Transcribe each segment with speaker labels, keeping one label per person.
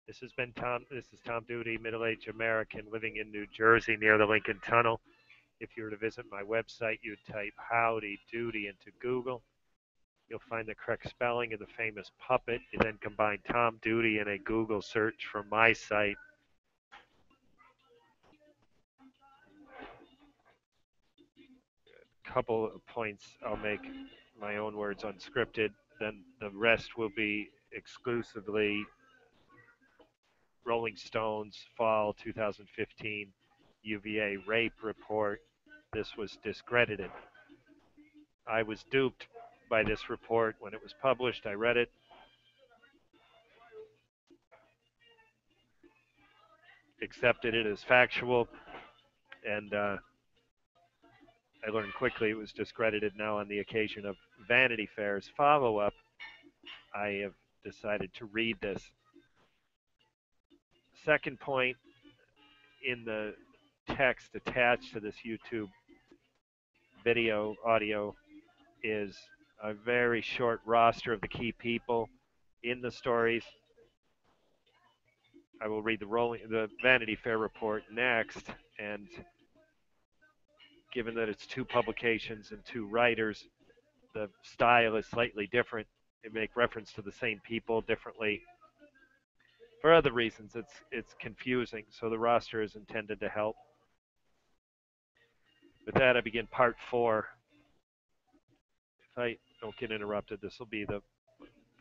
Speaker 1: This has been Tom. This is Tom Duty, middle-aged American living in New Jersey near the Lincoln Tunnel. If you were to visit my website, you'd type Howdy Doody into Google. You'll find the correct spelling of the famous puppet. You then combine Tom Duty in a Google search from my site. A couple of points I'll make my own words unscripted. Then the rest will be exclusively Rolling Stones Fall 2015 UVA rape report. This was discredited. I was duped by this report when it was published. I read it, accepted it as factual, and I learned quickly it was discredited. Now, on the occasion of Vanity Fair's follow up, I have decided to read this. Second point in the text attached to this YouTube video, audio, is a very short roster of the key people in the stories. I will read the Vanity Fair report next, and given that it's two publications and two writers, the style is slightly different. They make reference to the same people differently. For other reasons, it's confusing, so the roster is intended to help. With that, I begin part 4. If I don't get interrupted, this will be the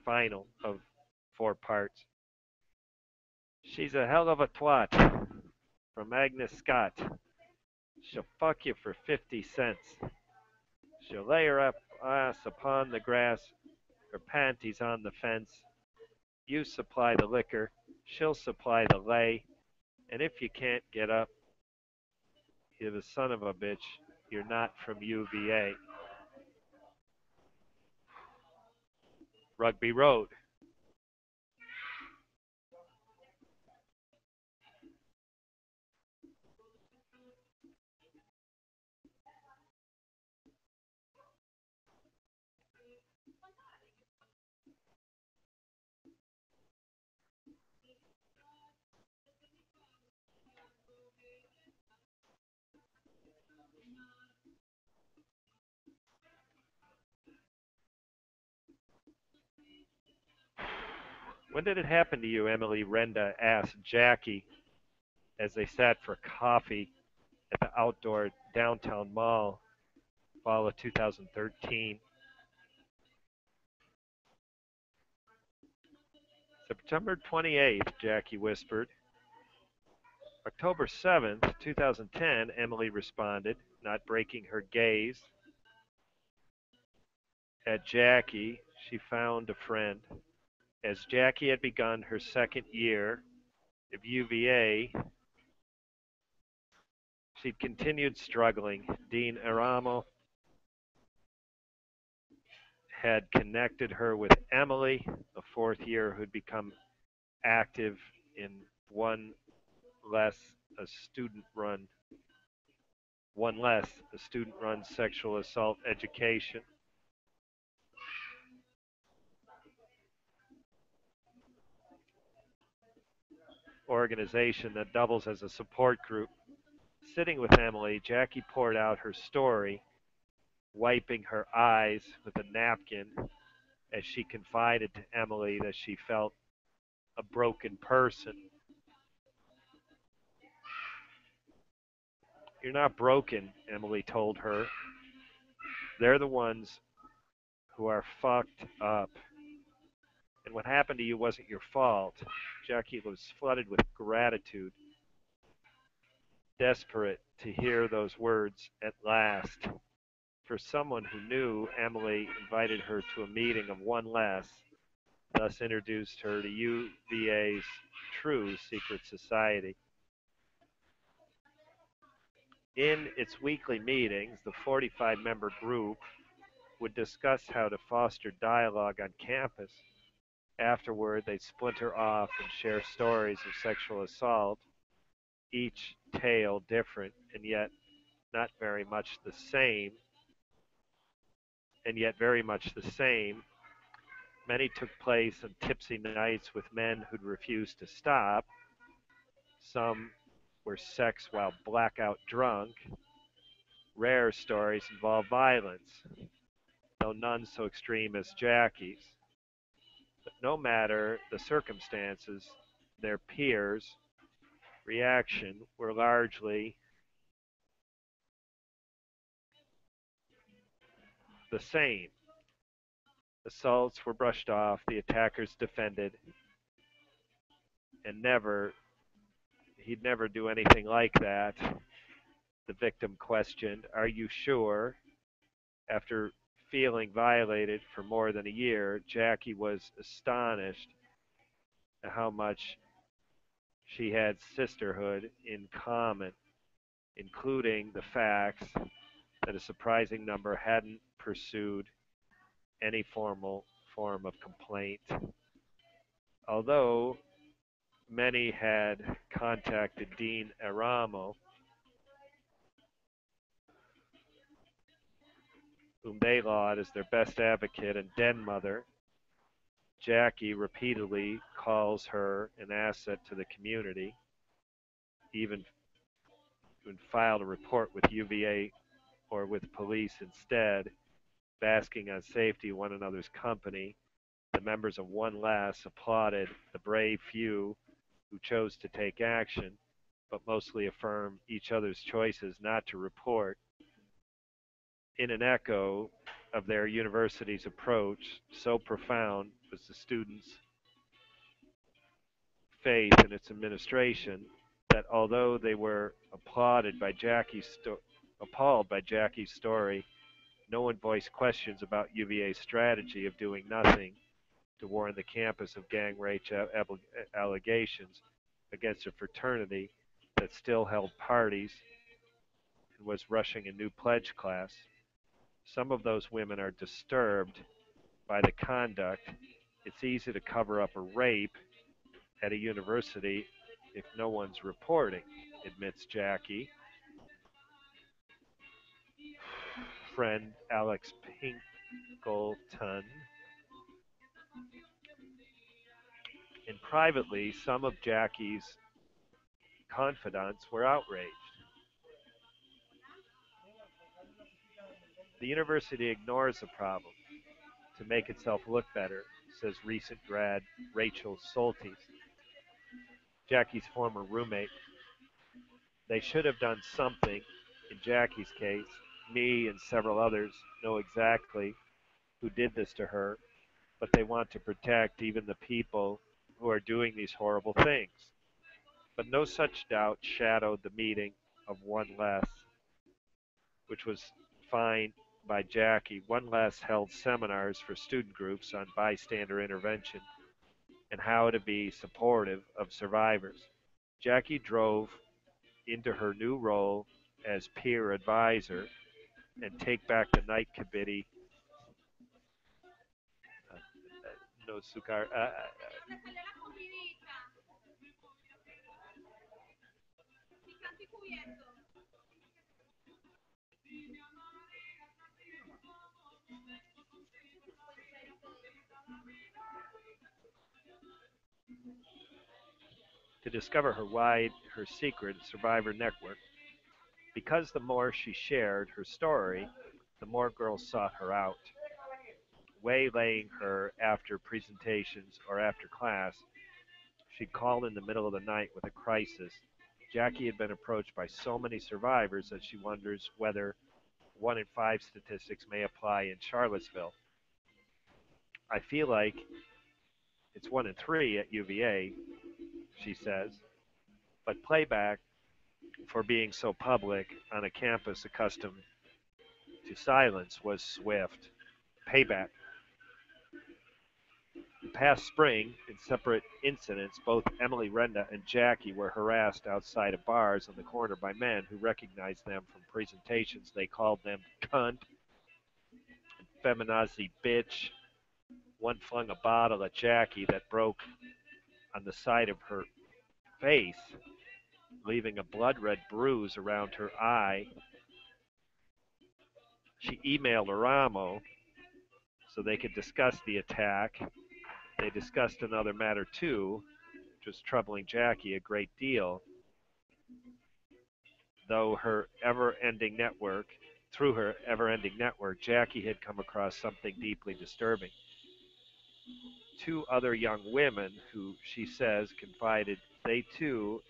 Speaker 1: final of 4 parts. She's a hell of a twat, from Agnes Scott. She'll fuck you for 50 cents. She'll lay her up ass upon the grass, her panties on the fence. You supply the liquor, she'll supply the lay, and if you can't get up, you're the son of a bitch, you're not from UVA. Rugby Road. When did it happen to you, Emily? Renda asked Jackie as they sat for coffee at the outdoor downtown mall, fall of 2013. September 28th, Jackie whispered. October 7th, 2010, Emily responded, not breaking her gaze. At Jackie, she found a friend. As Jackie had begun her second year of UVA, she'd continued struggling. Dean Eramo had connected her with Emily, a fourth year who'd become active in one less a student run sexual assault education. Organization that doubles as a support group. Sitting with Emily, Jackie poured out her story, wiping her eyes with a napkin as she confided to Emily that she felt a broken person. You're not broken, Emily told her. They're the ones who are fucked up. And what happened to you wasn't your fault. Jackie was flooded with gratitude, desperate to hear those words at last. For someone who knew, Emily invited her to a meeting of one less, thus introduced her to UVA's true secret society. In its weekly meetings, the 45-member group would discuss how to foster dialogue on campus. Afterward, they'd splinter off and share stories of sexual assault, each tale different and yet not very much the same, and yet very much the same. Many took place on tipsy nights with men who'd refused to stop. Some were sex while blackout drunk. Rare stories involve violence, though none so extreme as Jackie's. But no matter the circumstances, their peers' reaction were largely the same. Assaults were brushed off, the attackers defended, and he'd never do anything like that. The victim questioned, "Are you sure?" After feeling violated for more than a year, Jackie was astonished at how much she had sisterhood in common, including the facts that a surprising number hadn't pursued any formal form of complaint. Although many had contacted Dean Eramo, whom they lauded as their best advocate and den mother, Jackie repeatedly calls her an asset to the community, even filed a report with UVA or with police instead, basking on safety one another's company. The members of One Last applauded the brave few who chose to take action, but mostly affirmed each other's choices not to report. In an echo of their university's approach, so profound was the students' faith in its administration that although they were appalled by Jackie's story, no one voiced questions about UVA's strategy of doing nothing to warn the campus of gang rape allegations against a fraternity that still held parties and was rushing a new pledge class. Some of those women are disturbed by the conduct. It's easy to cover up a rape at a university if no one's reporting, admits Jackie. Friend Alex Pinkleton. And privately, some of Jackie's confidants were outraged. The university ignores the problem to make itself look better, says recent grad Rachel Soltis, Jackie's former roommate. They should have done something. In Jackie's case, me and several others know exactly who did this to her, but they want to protect even the people who are doing these horrible things. But no such doubt shadowed the meeting of One Less, which was fine by Jackie. One Less held seminars for student groups on bystander intervention and how to be supportive of survivors. Jackie drove into her new role as peer advisor and take back the night committee. No sucar. To discover her secret survivor network. Because the more she shared her story, the more girls sought her out, waylaying her after presentations or after class. She'd call in the middle of the night with a crisis. Jackie had been approached by so many survivors that she wonders whether 1 in 5 statistics may apply in Charlottesville. I feel like it's 1 in 3 at UVA, she says, but playback for being so public on a campus accustomed to silence was swift. Payback. The past spring, in separate incidents, both Emily Renda and Jackie were harassed outside of bars on the corner by men who recognized them from presentations. They called them cunt and feminazi bitch. One flung a bottle at Jackie that broke on the side of her face, leaving a blood red bruise around her eye. She emailed Eramo, so they could discuss the attack. They discussed another matter too, which was troubling Jackie a great deal, though her ever-ending network, through her ever-ending network, Jackie had come across something deeply disturbing. Two other young women who she says confided they too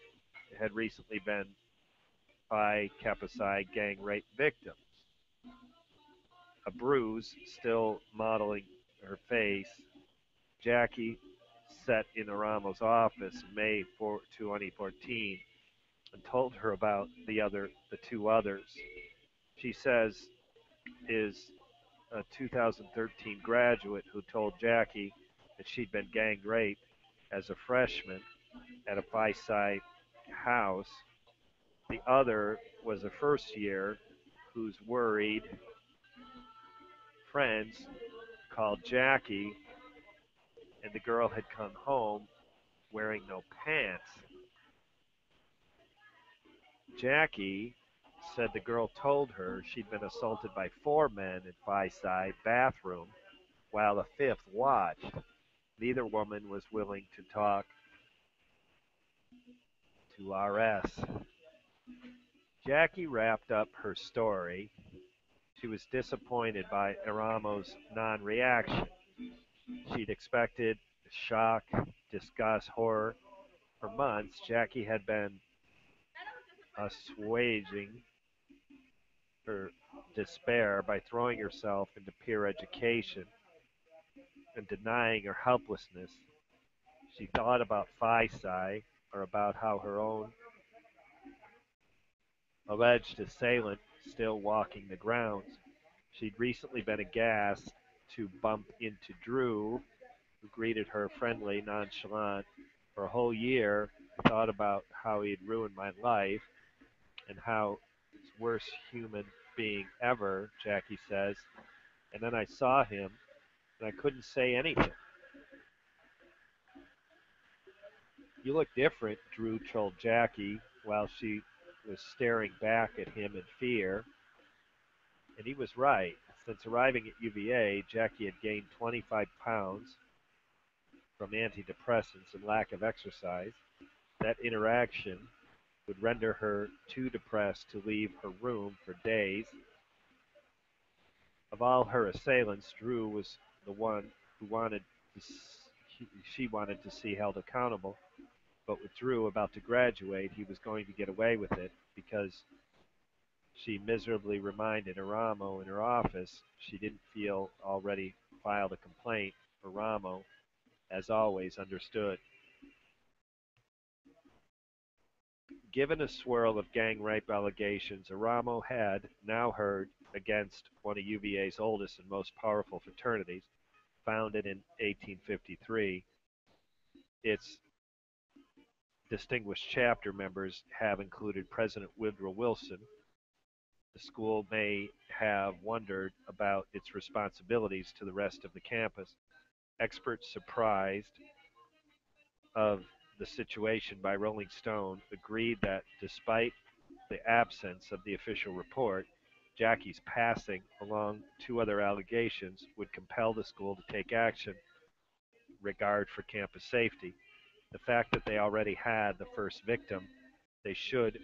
Speaker 1: had recently been Phi Kappa Psi gang rape victims. A bruise still modeling her face, Jackie sat in Eramo's office in May 2014 and told her about the two others. She says is a 2013 graduate who told Jackie that she'd been gang raped as a freshman at a Phi Psi house. The other was a first year whose worried friends called Jackie, and the girl had come home wearing no pants. Jackie said the girl told her she'd been assaulted by four men in Phi Psi bathroom while a fifth watched. Neither woman was willing to talk to RS. Jackie wrapped up her story. She was disappointed by Eramo's non-reaction. She'd expected shock, disgust, horror. For months, Jackie had been assuaging her despair by throwing herself into peer education and denying her helplessness. She thought about Phi Psi, or about how her own alleged assailant still walking the grounds. She'd recently been aghast to bump into Drew, who greeted her friendly, nonchalant. For a whole year, I thought about how he'd ruined my life and how he's the worst human being ever, Jackie says. And then I saw him, and I couldn't say anything. You look different, Drew told Jackie while she was staring back at him in fear. And he was right. Since arriving at UVA, Jackie had gained 25 pounds from antidepressants and lack of exercise. That interaction would render her too depressed to leave her room for days. Of all her assailants, Drew was the one who she wanted to see held accountable. But with Drew about to graduate, he was going to get away with it because she miserably reminded Eramo in her office she didn't feel already filed a complaint. Eramo, as always, understood. Given a swirl of gang rape allegations, Eramo had now heard against one of UVA's oldest and most powerful fraternities, founded in 1853. Its distinguished chapter members have included President Woodrow Wilson. The school may have wondered about its responsibilities to the rest of the campus. Experts surprised of the situation by Rolling Stone agreed that despite the absence of the official report, Jackie's passing along two other allegations would compel the school to take action regard for campus safety. The fact that they already had the first victim, they should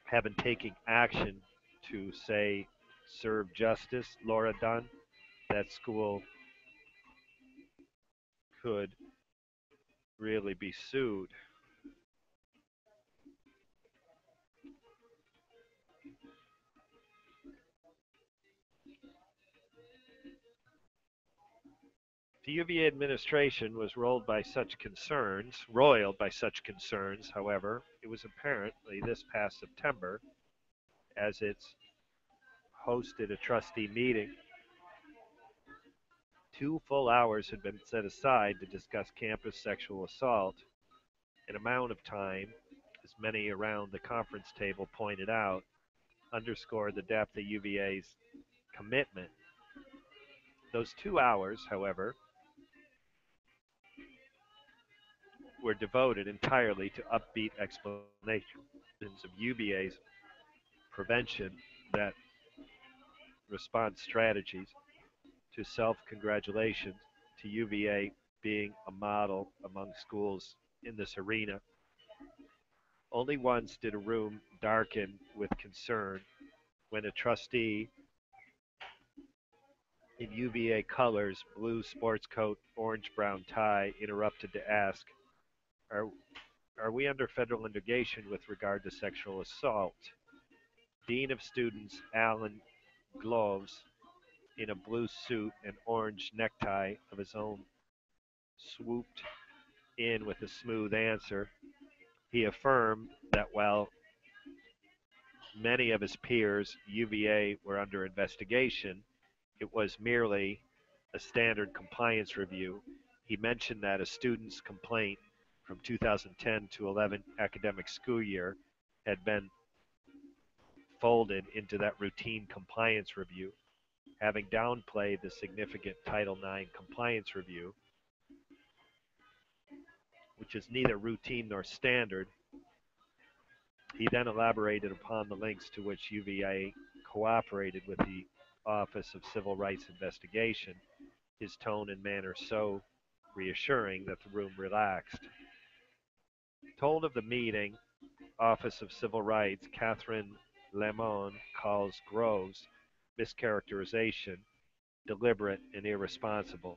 Speaker 1: have been taking action to, say, serve justice, Laura Dunn, that school could really be sued. The UVA administration was roiled by such concerns, however, it was apparently this past September, as it's hosted a trustee meeting. 2 full hours had been set aside to discuss campus sexual assault, an amount of time, as many around the conference table pointed out, underscored the depth of UVA's commitment. Those 2 hours, however, were devoted entirely to upbeat explanations of UVA's prevention that response strategies to self-congratulations to UVA being a model among schools in this arena. Only once did a room darken with concern when a trustee in UVA colors, blue sports coat, orange brown tie, interrupted to ask, are, are we under federal investigation with regard to sexual assault? Dean of Students Alan Gloves, in a blue suit and orange necktie of his own, swooped in with a smooth answer. He affirmed that while many of his peers, UVA, were under investigation, it was merely a standard compliance review. He mentioned that a student's complaint from 2010 to 11 academic school year had been folded into that routine compliance review. Having downplayed the significant Title IX compliance review, which is neither routine nor standard, he then elaborated upon the links to which UVA cooperated with the Office of Civil Rights Investigation, his tone and manner so reassuring that the room relaxed. Told of the meeting, Office of Civil Rights, Catherine Lemon calls Groves' mischaracterization deliberate and irresponsible.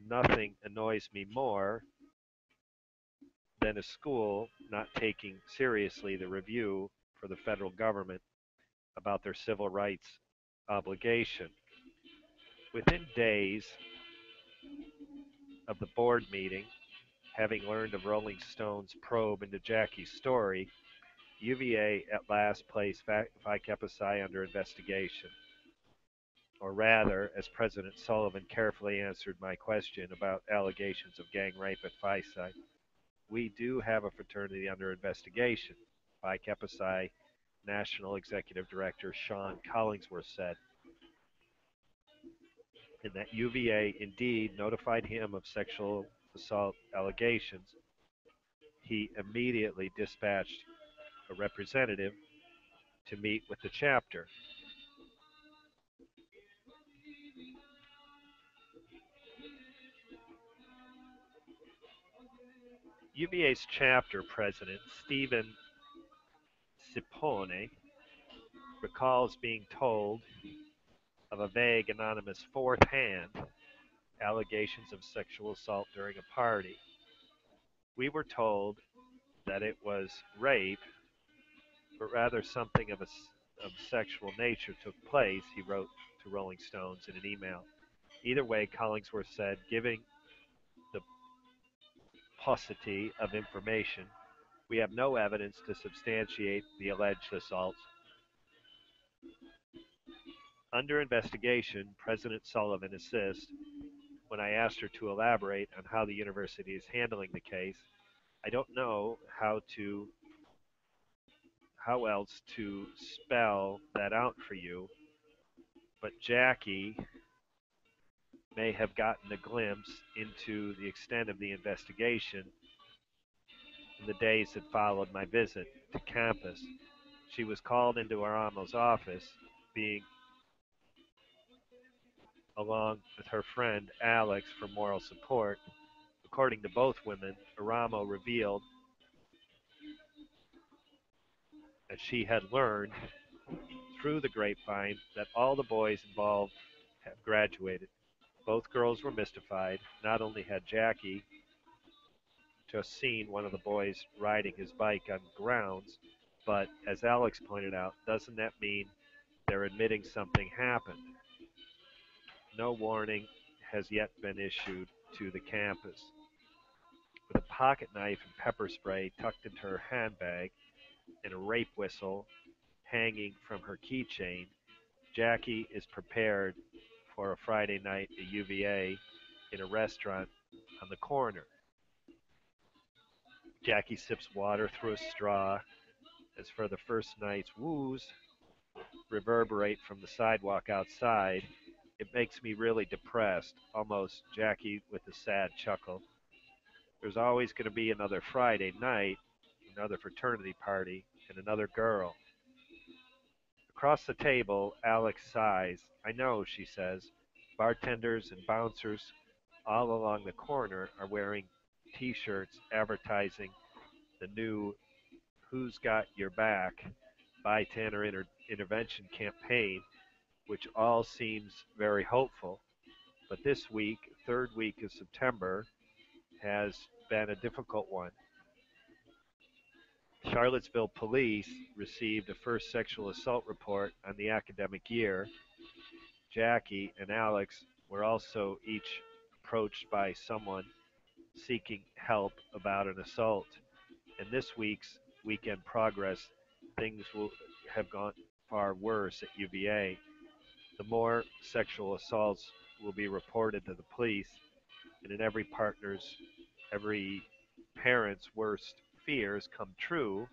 Speaker 1: Nothing annoys me more than a school not taking seriously the review for the federal government about their civil rights obligation. Within days of the board meeting, having learned of Rolling Stone's probe into Jackie's story, UVA at last placed Phi Kappa Psi under investigation. Or rather, as President Sullivan carefully answered my question about allegations of gang rape at Phi Psi, we do have a fraternity under investigation, Phi Kappa Psi National Executive Director Sean Collingsworth said, and that UVA indeed notified him of sexual assault allegations. He immediately dispatched a representative to meet with the chapter. UVA's chapter president, Stephen Cipone, recalls being told of a vague anonymous fourth hand allegations of sexual assault during a party. We were told that it was rape, but rather something of sexual nature took place, he wrote to Rolling Stones in an email. Either way, Collingsworth said, giving the paucity of information, we have no evidence to substantiate the alleged assaults. Under investigation, President Sullivan insists, when I asked her to elaborate on how the university is handling the case, I don't know how else to spell that out for you, but Jackie may have gotten a glimpse into the extent of the investigation in the days that followed my visit to campus. She was called into Eramo's office, being along with her friend Alex for moral support. According to both women, Eramo revealed that she had learned through the grapevine that all the boys involved have graduated. Both girls were mystified. Not only had Jackie just seen one of the boys riding his bike on grounds, but as Alex pointed out, doesn't that mean they're admitting something happened? No warning has yet been issued to the campus. With a pocket knife and pepper spray tucked into her handbag and a rape whistle hanging from her keychain, Jackie is prepared for a Friday night at UVA in a restaurant on the corner. Jackie sips water through a straw as for the first night's woos reverberate from the sidewalk outside. It makes me really depressed, almost Jackie with a sad chuckle. There's always going to be another Friday night, another fraternity party, and another girl. Across the table, Alex sighs. I know, she says. Bartenders and bouncers all along the corner are wearing t shirts advertising the new Who's Got Your Back Buy Tanner Intervention campaign, which all seems very hopeful. But this week, third week of September, has been a difficult one. Charlottesville police received a first sexual assault report on the academic year. Jackie and Alex were also each approached by someone seeking help about an assault. In this week's weekend progress, things will have gone far worse at UVA. The more sexual assaults will be reported to the police, and in every parent's worst fears come true,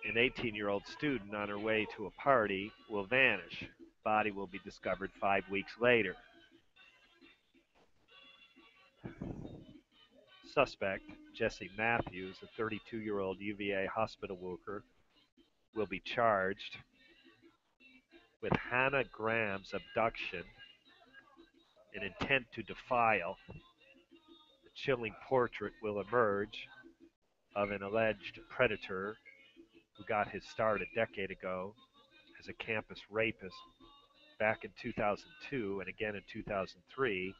Speaker 1: an 18-year-old student on her way to a party will vanish. Body will be discovered 5 weeks later. Suspect, Jesse Matthews, a 32-year-old UVA hospital worker, will be charged with Hannah Graham's abduction, an intent to defile. A chilling portrait will emerge of an alleged predator who got his start a decade ago as a campus rapist. Back in 2002 and again in 2003,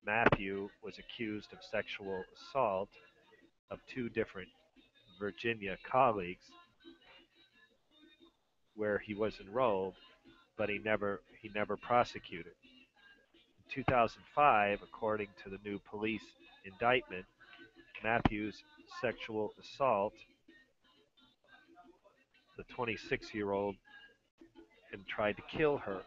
Speaker 1: Matthew was accused of sexual assault of two different Virginia colleagues where he was enrolled, but he never prosecuted. In 2005, according to the new police indictment, Matthews' sexual assault the 26-year-old and tried to kill her.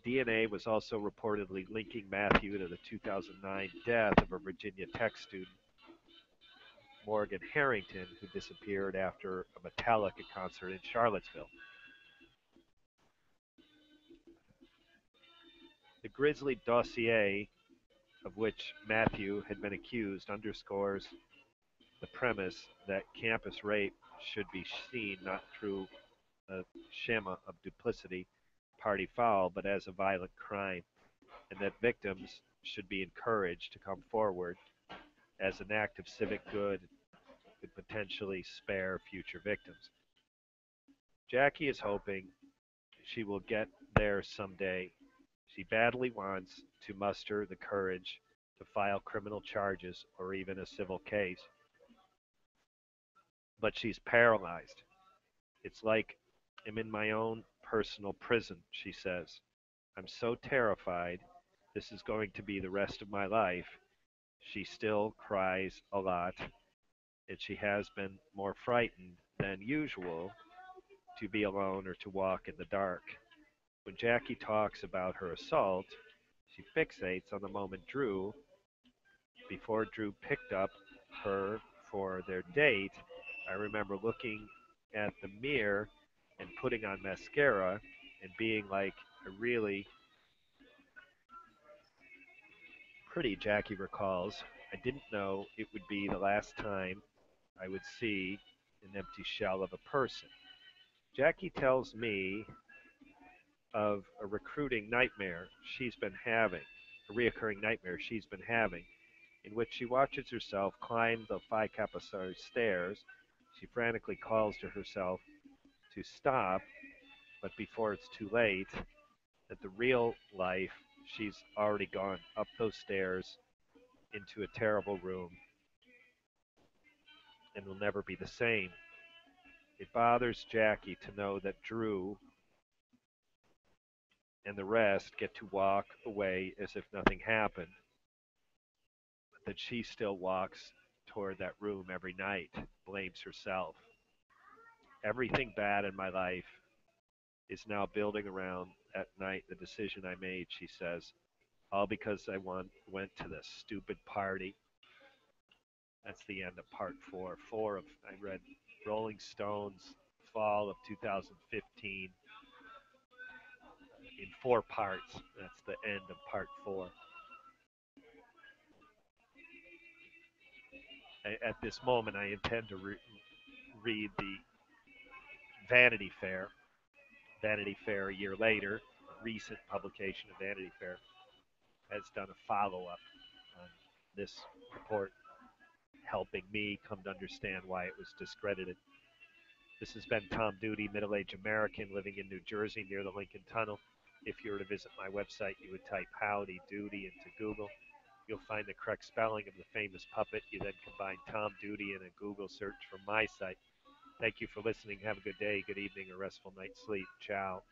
Speaker 1: DNA was also reportedly linking Matthew to the 2009 death of a Virginia Tech student, Morgan Harrington, who disappeared after a Metallica concert in Charlottesville. The grisly dossier of which Matthew had been accused underscores the premise that campus rape should be seen not through a schema of duplicity, party foul, but as a violent crime, and that victims should be encouraged to come forward as an act of civic good could potentially spare future victims. Jackie is hoping she will get there someday. She badly wants to muster the courage to file criminal charges or even a civil case, but she's paralyzed. It's like I'm in my own personal prison, she says. I'm so terrified this is going to be the rest of my life. She still cries a lot, and she has been more frightened than usual to be alone or to walk in the dark. When Jackie talks about her assault, she fixates on the moment before Drew picked up her for their date. I remember looking at the mirror and putting on mascara and being like, I really pretty, Jackie recalls. I didn't know it would be the last time I would see an empty shell of a person. Jackie tells me of a recruiting nightmare she's been having, a reoccurring nightmare she's been having, in which she watches herself climb the Phi Kappa Psi stairs. She frantically calls to herself to stop, but before it's too late, that the real life, she's already gone up those stairs into a terrible room and will never be the same. It bothers Jackie to know that Drew and the rest get to walk away as if nothing happened, but that she still walks toward that room every night, blames herself. Everything bad in my life is now building around that night, the decision I made, she says, all because went to this stupid party. That's the end of part four. I read Rolling Stones fall of 2015 in 4 parts. That's the end of part four. At this moment, I intend to read the Vanity Fair. Vanity Fair a year later, recent publication of Vanity Fair, has done a follow up on this report, helping me come to understand why it was discredited. This has been Tom Duty, middle aged American living in New Jersey near the Lincoln Tunnel. If you were to visit my website, you would type Howdy Doody into Google. You'll find the correct spelling of the famous puppet. You then combine Tom Duty in a Google search from my site. Thank you for listening. Have a good day, good evening, or restful night's sleep. Ciao.